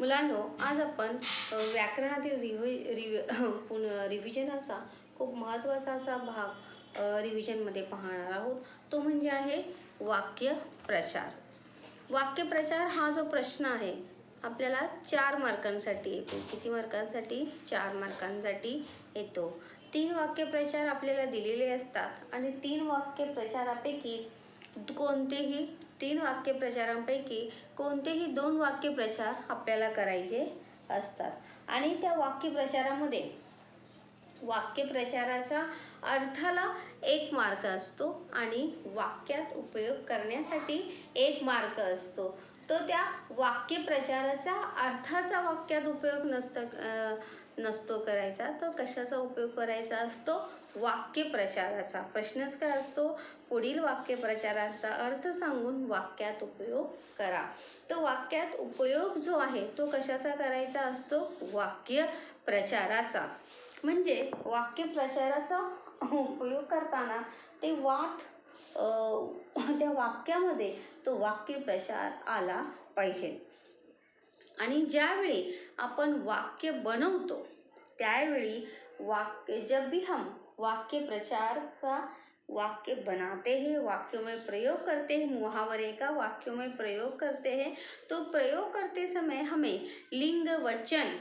मुलांनो, आज आपण व्याकरणातील रिव्हिजनाचा खूप महत्त्वाचा असा भाग रिव्हिजनमध्ये पाहणार आहोत. तो म्हणजे आहे वाक्यप्रचार. वाक्यप्रचार हा जो प्रश्न आहे आपल्याला 4 मार्कांसाठी येतो. किती मार्कांसाठी? 4 मार्कांसाठी येतो. 3 वाक्यप्रचार आपल्याला दिलेले असतात आणि 3 वाक्यप्रचारापैकी कोणतेही 3 वाक्यप्रचारांपैकी कोणतेही 2 वाक्यप्रचार आपल्याला करायचे असतात आणि त्या वाक्यप्रचारामध्ये वाक्यप्रचाराचा अर्थाला 1 मार्क असतो आणि वाक्यात उपयोग करण्यासाठी 1 मार्क असतो. तो त्या वाक्यप्रचाराचा अर्थाचा वाक्यात उपयोग नसतो करायचा. तो कशाचा उपयोग करायचा असतो? वाक्यप्रचाराचा. प्रश्नच काय असतो? पुढील वाक्यप्रचारांचा अर्थ सांगून वाक्यात उपयोग करा. तो वाक्यात उपयोग जो आहे तो कशाचा करायचा असतो? वाक्यप्रचाराचा. म्हणजे वाक्यप्रचाराचा उपयोग करताना ते त्या वाक्यामध्ये तो वाक्यप्रचार आला पाहिजे. आणि ज्यावेळी आपण वाक्य बनवतो त्यावेळी जब भी हम वाक्यप्रचार का वाक्य बनाते हैं, वाक्यों में प्रयोग करते हैं, मुहावरे का वाक्यों में प्रयोग करते हैं, तो प्रयोग करते समय हमें लिंग वचन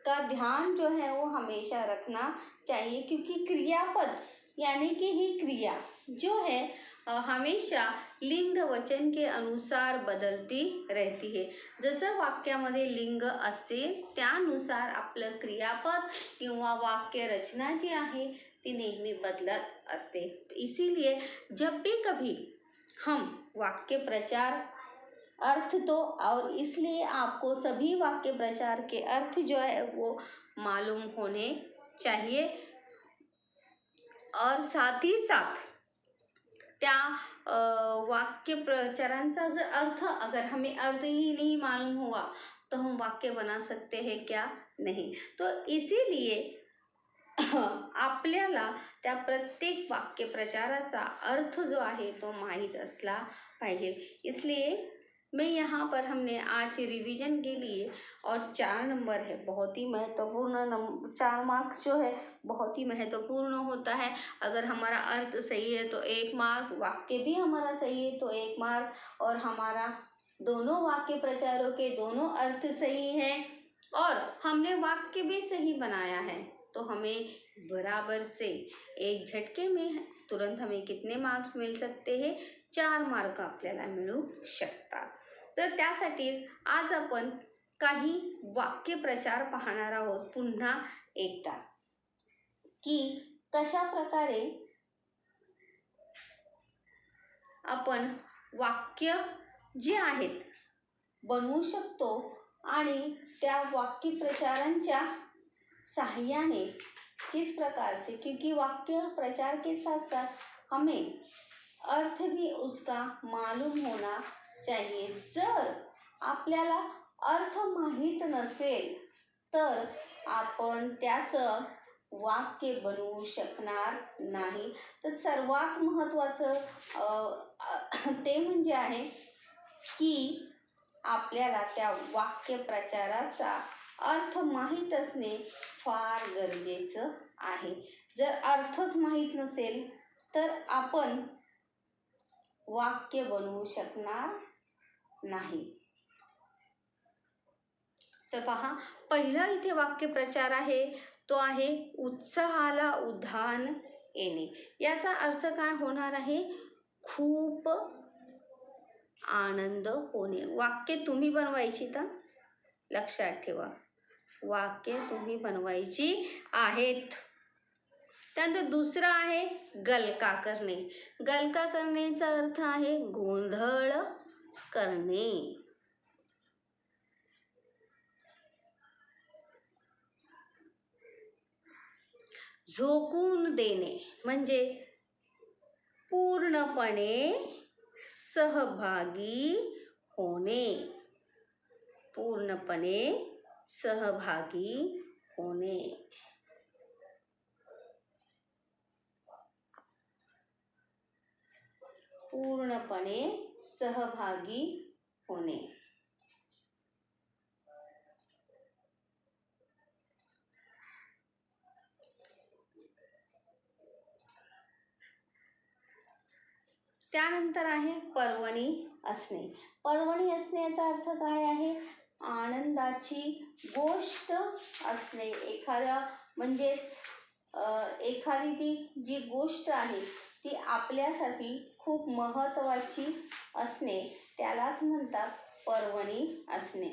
का ध्यान जो है वो हमेशा रखना चाहिए, क्योंकि क्रियापद यानी कि ही क्रिया जो है हमेशा लिंग वचन के अनुसार बदलती रहती है. जसं वाक्यामध्ये लिंग असेल त्यानुसार आपलं क्रियापद किंवा वाक्य रचना जी आहे ती नेहमी बदलत असते. इसीलिए जब भी कभी हम वाक्य प्रचार अर्थ तो और इसलिए आपको सभी वाक्य प्रचार के अर्थ जो है वो मालूम होने चाहिए और साथ ही साथ त्या वाक्य प्रचारांचा जर अर्थ अगर हमें अर्थ ही नहीं मालूम हुआ तो हम वाक्य बना सकते हैं क्या? नहीं. तो इसीलिए आपल्याला त्या प्रत्येक वाक्यप्रचाराचा अर्थ जो आहे तो माहीत असला पाहिजे. इसलिए मैं यहाँ पर हमने आज रिवीजन के लिए और 4 नंबर है, बहुत ही महत्वपूर्ण 4 मार्क्स जो है बहुत ही महत्वपूर्ण होता है. अगर हमारा अर्थ सही है तो 1 मार्क, वाक्य भी हमारा सही है तो 1 मार्क, और हमारा दोनों वाक्य प्रचारों के दोनों अर्थ सही हैं और हमने वाक्य भी सही बनाया है तो हमें बराबर से एक झटके में तुरंत हमें कितने मार्क्स मिल सकते हैं? 4 मार्क आपल्याला मिळू शकतात. तर त्यासाठीच आज आपण काही वाक्यप्रचार पाहणार आहोत पुन्हा एकदा, की कशा प्रकारे आपण वाक्य जे आहेत बनवू शकतो आणि त्या वाक्यप्रचारांच्या सहाय्याने किस प्रकार से, क्योंकि वाक्य प्रचार के साथ साथ हमें अर्थ भी उसका मालूम होना चाहिए. जर आपल्याला अर्थ माहीत नसेल तर आपण त्याचं वाक्य बनवू शकणार नाही. तर सर्वात महत्त्वाचं ते म्हणजे आहे की आपल्याला त्या वाक्यप्रचाराचा अर्थ माहीत असणे फार गरजेचं आहे. जर अर्थच माहीत नसेल तर आपण वाक्य बनवू शकणार नाही. तर पहा, पहिला इथे वाक्यप्रचार आहे तो आहे उत्साहाला उधाण येणे. याचा अर्थ काय होणार आहे? खूप आनंद होणे. वाक्य तुम्ही बनवायची, तर लक्षात ठेवा वाक्य तुम्ही बनवायची आहेत. त्यानंतर दुसरा आहे गलका करणे. गलका करण्याचा अर्थ आहे गोंधळ करणे. झोकून देणे म्हणजे पूर्णपणे सहभागी होणे. पूर्णपणे सहभागी होणे. पूर्णपणे सहभागी होणे. त्यानंतर आहे पर्वणी असणे. पर्वणी असणे याचा अर्थ काय आहे? आनंदाची गोष्ट असणे. एखाद्या म्हणजेच एखादी ती जी गोष्ट आहे ती आपल्यासाठी खूप महत्त्वाची असणे त्यालाच म्हणतात पर्वणी असणे.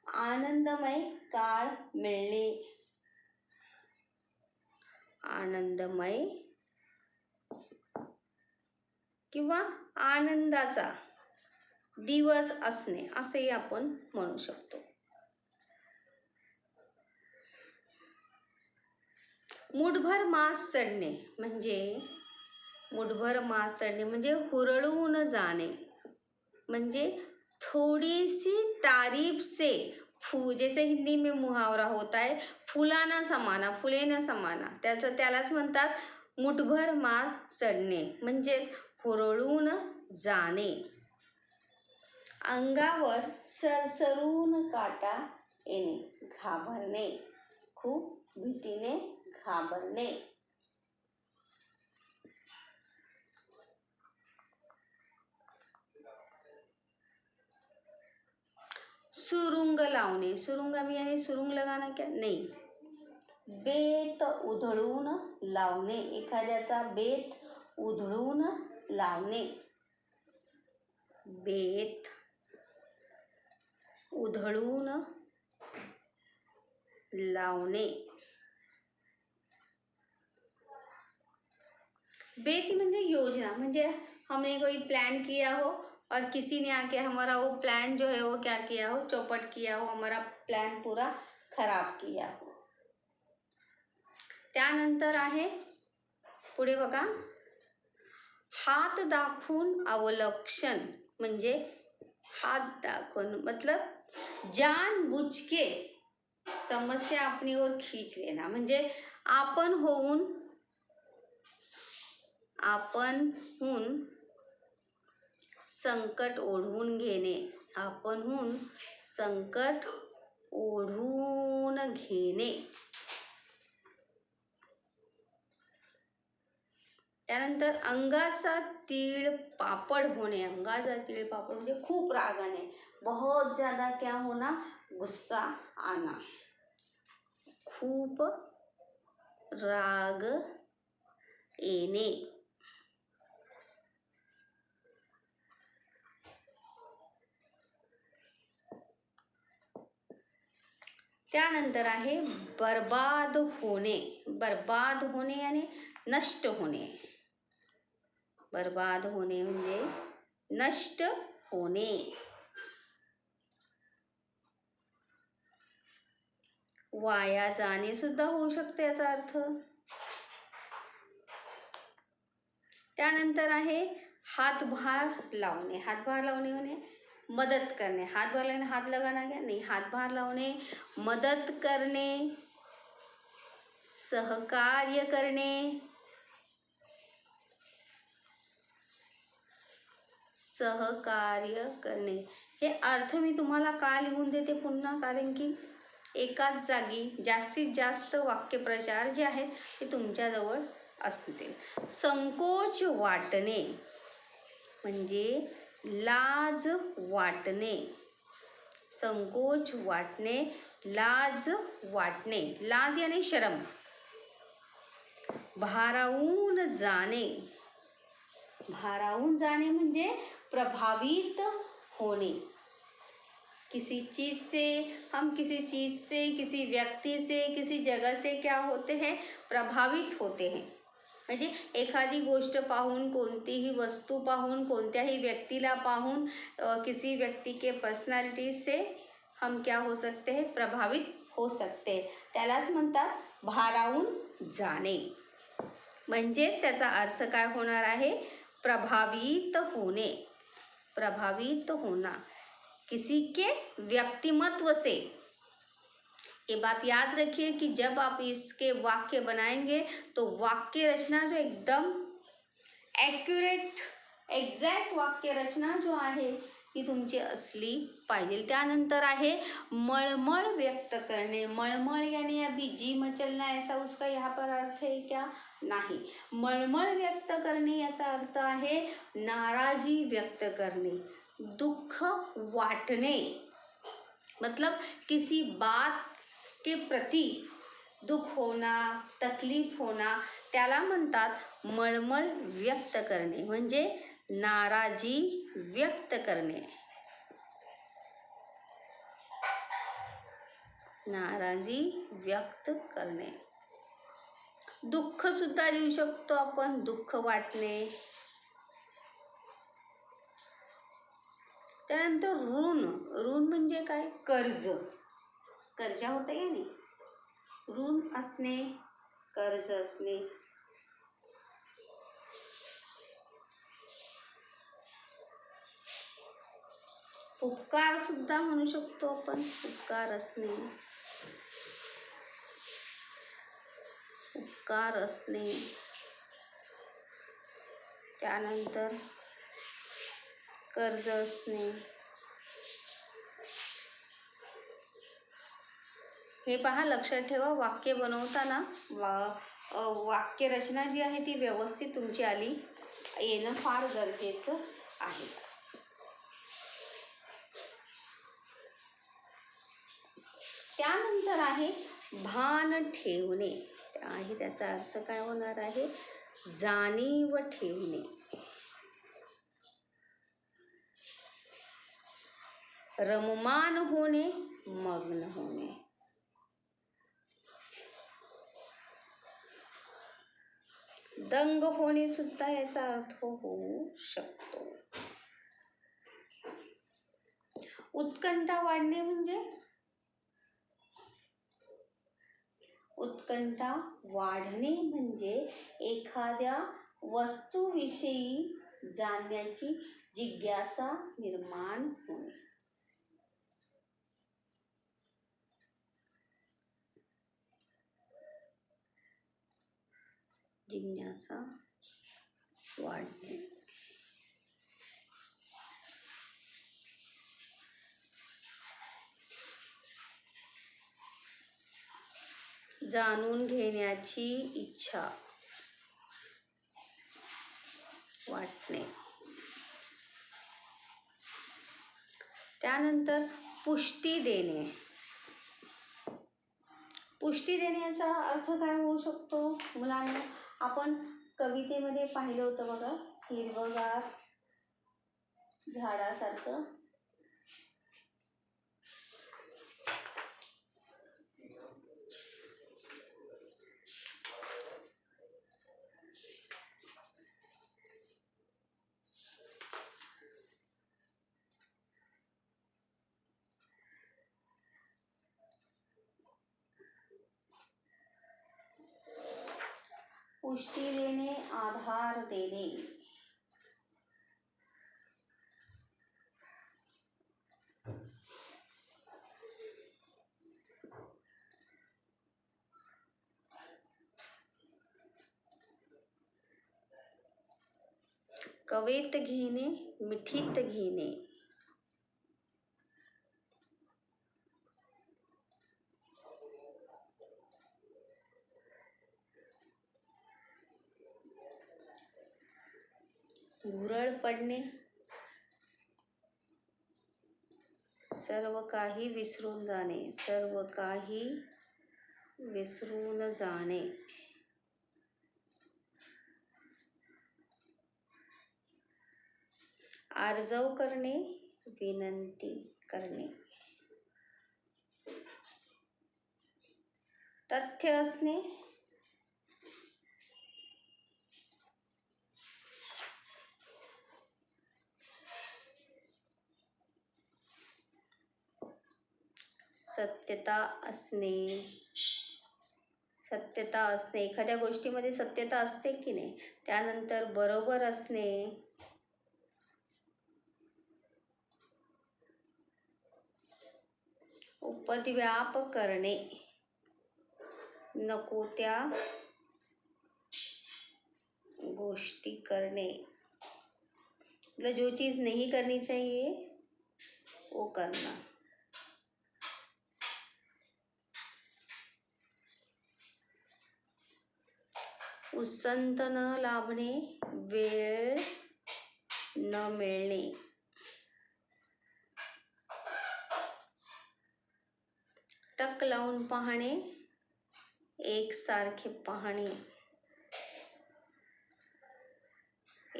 आनंदमय काळ मिळणे. आनंदमय किंवा आनंदाचा दिवस असणे असेही आपण म्हणू शकतो. मुठभर मांस चढणे म्हणजे हुरळून जाणे. म्हणजे थोड़ी सी तारीफ से जैसे हिंदी में मुहावरा होता है फुला न समाना, फुले न समाना, त्यालाच म्हणतात मुठभर मांस चढणे म्हणजेच हुरळून जाणे. अंगावर सरसरून काटा येणे. घाबरणे. खूप भीतीने घाबरणे. सुरुंग लावणे. सुरुंग यानी सुरुंग लगाना क्या? नाही. बेत उधळून लावणे. एखाद्याचा बेत उधळून लावणे. बेत उधळून लावणे. बेत म्हणजे योजना. म्हणजे हमने कोई प्लान किया हो और किसी ने आके हमारा वो प्लान जो है वो क्या किया हो, चौपट किया हो, हमारा प्लान पूरा खराब किया हो. त्यानंतर आहे पुढे बघा, हात दाखवून अवलक्षण. म्हणजे हाथ दाखवून मतलब जानबूझ के समस्या अपनी ओर खींच लेना. म्हणजे आपणहून संकट ओढवून घेणे. आपणहून संकट ओढवून घेणे. त्यानंतर अंगाचा तीळ पापड होणे. अंगाचा तीळ पापड म्हणजे खूप राग आणे. बहुत ज़्यादा क्या होना? गुस्सा आना. खूप राग येणे. त्यानंतर आहे बर्बाद होणे. बर्बाद होणे यानी नष्ट होणे. बर्बाद होणे म्हणजे नष्ट होणे. वाया जाणे सुद्धा होऊ शकते याचा अर्थ. त्यानंतर आहे हातभार लावणे. हातभार लावणे म्हणजे मदत करणे. हातभार लावणे, हात लगाना क्या? नाही. हातभार लावणे, मदत करणे, सहकार्य करणे. सहकार्य करणे. हे अर्थ मी तुम्हाला का लिहून देते पुन्हा? कारण की एकाच जागी जास्तीत जास्त वाक्यप्रचार जे आहेत ते तुमच्याजवळ असतील. संकोच वाटणे म्हणजे लाज वाटणे. संकोच वाटणे, लाज वाटणे. लाज यानी शरम. भारावून जाणे. भारावून जाणे म्हणजे प्रभावित होणे. किसी चीज़ से, हम किसी चीज़ से, किसी व्यक्ति से, किसी जगह से क्या होते हैं? प्रभावित होते हैं. म्हणजे एखादी गोष्ट पाहून, कोणतीही वस्तू पाहून, कोणत्याही व्यक्तीला पाहून, किसी व्यक्ति के पर्सनॅलिटी से हम क्या हो सकते हैं? प्रभावित हो सकते हैं. त्यालाच म्हणतात भारावून जाणे. म्हणजेच त्याचा अर्थ काय होणार आहे? प्रभावित होणे. प्रभावित होना. किसी के व्यक्तिमत्व से. ये बात याद रखिए कि जब आप इसके वाक्य बनाएंगे तो वाक्य रचना जो एकदम एक्यूरेट, एग्जैक्ट वाक्य रचना जो आहे ती तुमची असली पाहिजे. त्यानंतर आहे मळमळ व्यक्त करणे. मळमळ यानी अभी जी मचलना ऐसा उसका यहाँ पर अर्थ है क्या? नाही. मळमळ व्यक्त करणे याचा अर्थ आहे नाराजी व्यक्त करणे, दुःख वाटणे. मतलब किसी बात के प्रति दुःख होना, तकलीफ होना, त्याला म्हणतात मळमळ व्यक्त करणे, म्हणजे नाराजी व्यक्त करणे. नाराजी व्यक्त करणे. दुःख सुद्धा लिहू शकतो आपण, दुःख वाटणे. त्यानंतर ऋण. ऋण म्हणजे काय? कर्ज. कर्जा होतं या नाही, ऋण असणे, कर्ज असणे. उपकार सुद्धा म्हणू शकतो आपण, उपकार असणे, उपकार असणे. त्यानंतर कर्ज असणे. हे पहा, लक्षात ठेवा, वाक्य बनवताना वाक्य रचना जी आहे ती व्यवस्थित तुमची येणं फार गरजेचं आहे. त्यानंतर आहे भान ठेवणे. त्याचा अर्थ काय होणार आहे? जाणीव ठेवणे. रममान होणे, मग्न होणे. दंग होणे सुद्धा याचा अर्थ होऊ शकतो. उत्कंठा वाढणे म्हणजे? उत्कंठा वाढणे म्हणजे एखाद्या वस्तूविषयी जाणण्याची जिज्ञासा निर्माण होणे. जिज्ञासा वाढणे. जाणून घेण्याची इच्छा वाटणे. त्यानंतर पुष्टी देणे. पुष्टी देण्याचा अर्थ काय होऊ शकतो मुलांना? आपण कवितेमध्ये पाहिलं होतं बघा, हिरवगार झाडासारखं. पुष्टी देणे, आधार देणे. कवेत घेणे, मिठीत घेणे. भुरळ पडणे, सर्व काही विसरून जाणे, सर्व काही विसरून जाणे. आर्जव करणे, विनंती करणे. तथ्य असणे, सत्यता असणे. सत्यता असणे, एखाद्या गोष्टीमध्ये सत्यता असते की नाही. त्यानंतर बरोबर असणे. उपद्व्याप करणे, नको त्या गोष्टी करणे. मतलब जो चीज़ नहीं करनी चाहिए वो करना. उसंत न लाभणे, वेळ न मिळणे. टक लावून पाहणे, एकसारखे पाहणे.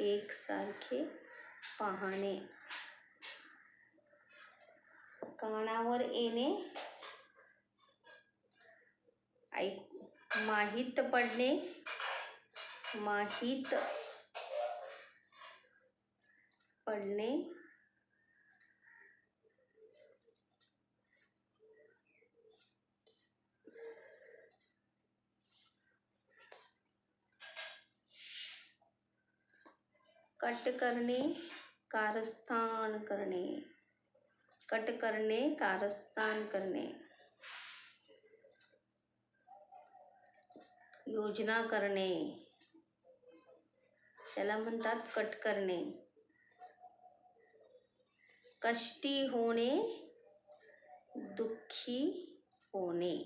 एकसारखे पाहणे. कानावर येणे, ऐकू. माहीत पडणे, माहीत पडणे. कट करणे, कारस्थान करणे. कट करणे, कारस्थान करणे. योजना करणे, त्याला म्हणतात कट करणे. कष्टी होणे, दुःखी होणे.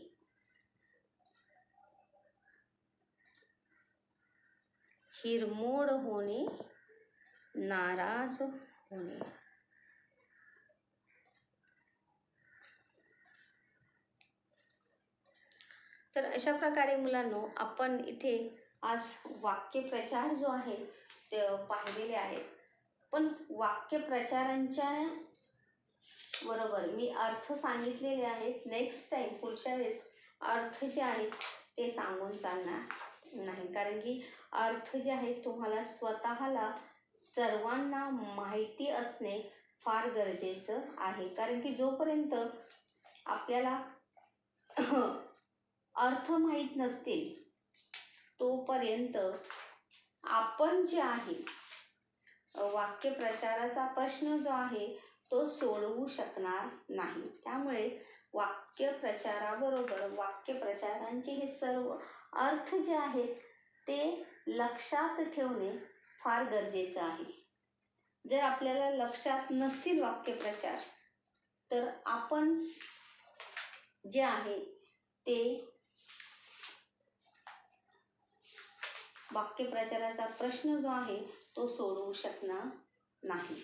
हिरमोड होणे, नाराज होणे. तर अशा प्रकारे मुलांनो आपण इथे आज वाक्यप्रचार जो आहे ते पाहिलेले आहेत. पण वाक्यप्रचारांच्या बरोबर मी अर्थ सांगितलेले आहेत. नेक्स्ट टाइम पुढच्या वेळेस अर्थ जे आहेत ते सांगून चालणार नाही, कारण की अर्थ जे आहेत तुम्हाला स्वतःला सर्वांना माहिती असणे फार गरजेचं आहे. कारण की जोपर्यंत आपल्याला अर्थ माहीत नसतील तोपर्यंत आपण जे आहे वाक्यप्रचाराचा प्रश्न जो आहे तो सोडवू शकणार नाही. त्यामुळे वाक्यप्रचाराबरोबर वाक्यप्रचारांचे हे सर्व अर्थ जे आहेत ते लक्षात ठेवणे फार गरजेचं आहे. जर आपल्याला लक्षात नसतील वाक्यप्रचार तर आपण जे आहे ते वाक्यप्रचाराचा प्रश्न जो आहे तो सोडवू शकणार नाही.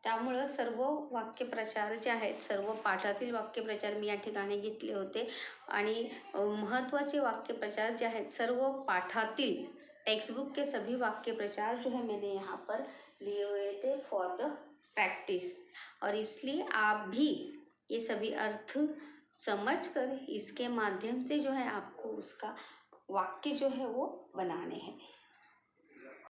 त्यामुळं सर्व वाक्यप्रचार जे आहेत, सर्व पाठातील वाक्यप्रचार मी या ठिकाणी घेतले होते आणि महत्त्वाचे वाक्यप्रचार जे आहेत सर्व पाठातील टेक्स्ट बुक के सभी वाक्यप्रचार जो है मैंने यहाँ पर लिए हुए थे फॉर द प्रैक्टिस, और इसलिए आप भी ये सभी अर्थ समझकर इसके माध्यम से जो है आपको उसका वाक्य जो है वो बनाने हैं.